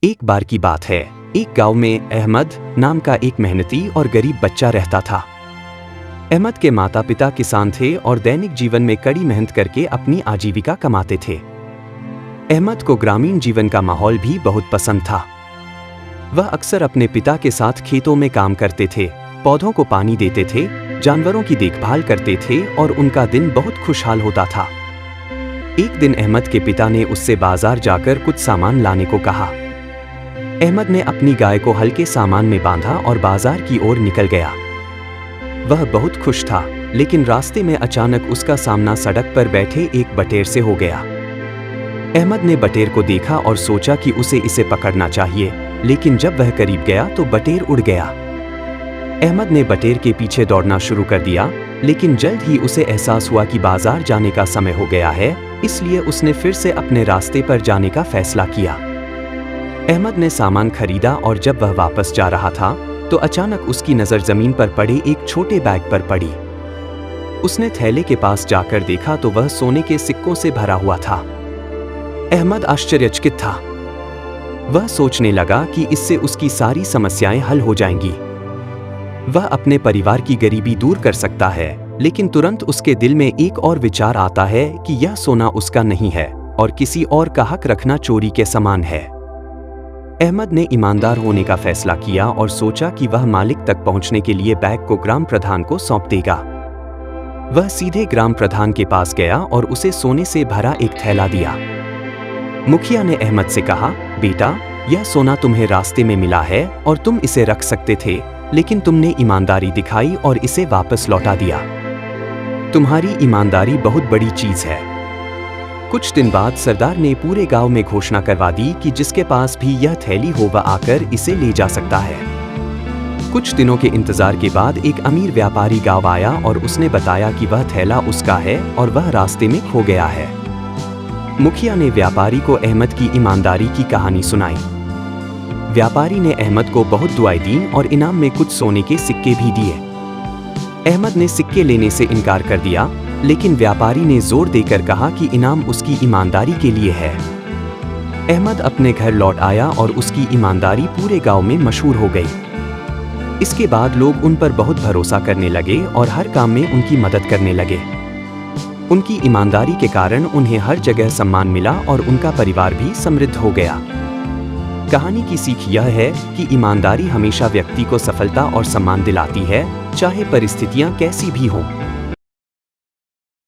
एक बार की बात है, एक गांव में अहमद नाम का एक मेहनती और गरीब बच्चा रहता था। अहमद के माता पिता किसान थे और दैनिक जीवन में कड़ी मेहनत करके अपनी आजीविका कमाते थे। अहमद को ग्रामीण जीवन का माहौल भी बहुत पसंद था। वह अक्सर अपने पिता के साथ खेतों में काम करते थे, पौधों को पानी देते थे, जानवरों की देखभाल करते थे और उनका दिन बहुत खुशहाल होता था। एक दिन अहमद के पिता ने उससे बाजार जाकर कुछ सामान लाने को कहा। अहमद ने अपनी गाय को हल्के सामान में बांधा और बाजार की ओर निकल गया। वह बहुत खुश था, लेकिन रास्ते में अचानक उसका सामना सड़क पर बैठे एक बटेर से हो गया। अहमद ने बटेर को देखा और सोचा कि उसे इसे पकड़ना चाहिए, लेकिन जब वह करीब गया तो बटेर उड़ गया। अहमद ने बटेर के पीछे दौड़ना शुरू कर दिया, लेकिन जल्द ही उसे एहसास हुआ कि बाजार जाने का समय हो गया है, इसलिए उसने फिर से अपने रास्ते पर जाने का फैसला किया। अहमद ने सामान खरीदा और जब वह वापस जा रहा था तो अचानक उसकी नज़र जमीन पर पड़े एक छोटे बैग पर पड़ी। उसने थैले के पास जाकर देखा तो वह सोने के सिक्कों से भरा हुआ था। अहमद आश्चर्यचकित था। वह सोचने लगा कि इससे उसकी सारी समस्याएं हल हो जाएंगी। वह अपने परिवार की गरीबी दूर कर सकता है, लेकिन तुरंत उसके दिल में एक और विचार आता है कि यह सोना उसका नहीं है और किसी और का हक रखना चोरी के समान है। अहमद ने ईमानदार होने का फैसला किया और सोचा कि वह मालिक तक पहुंचने के लिए बैग को ग्राम प्रधान को सौंप देगा। वह सीधे ग्राम प्रधान के पास गया और उसे सोने से भरा एक थैला दिया। मुखिया ने अहमद से कहा, बेटा, यह सोना तुम्हें रास्ते में मिला है और तुम इसे रख सकते थे, लेकिन तुमने ईमानदारी दिखाई और इसे वापस लौटा दिया। तुम्हारी ईमानदारी बहुत बड़ी चीज है। कुछ दिन बाद सरदार ने पूरे गांव में घोषणा करवा दी कि जिसके पास भी यह थैली हो वह आकर इसे ले जा सकता है। कुछ दिनों के इंतजार के बाद एक अमीर व्यापारी गांव आया और उसने बताया कि वह थैला उसका है और वह रास्ते में खो गया है। मुखिया ने व्यापारी को अहमद की ईमानदारी की कहानी सुनाई। व्यापारी ने अहमद को बहुत दुआएं दी और इनाम में कुछ सोने के सिक्के भी दिए। अहमद ने सिक्के लेने से इनकार कर दिया, लेकिन व्यापारी ने जोर देकर कहा कि इनाम उसकी ईमानदारी के लिए है। अहमद अपने घर लौट आया और उसकी ईमानदारी पूरे गांव में मशहूर हो गई। इसके बाद लोग उन पर बहुत भरोसा करने लगे और हर काम में उनकी मदद करने लगे। उनकी ईमानदारी के कारण उन्हें हर जगह सम्मान मिला और उनका परिवार भी समृद्ध हो गया। कहानी की सीख यह है कि ईमानदारी हमेशा व्यक्ति को सफलता और सम्मान दिलाती है, चाहे परिस्थितियां कैसी भी हों।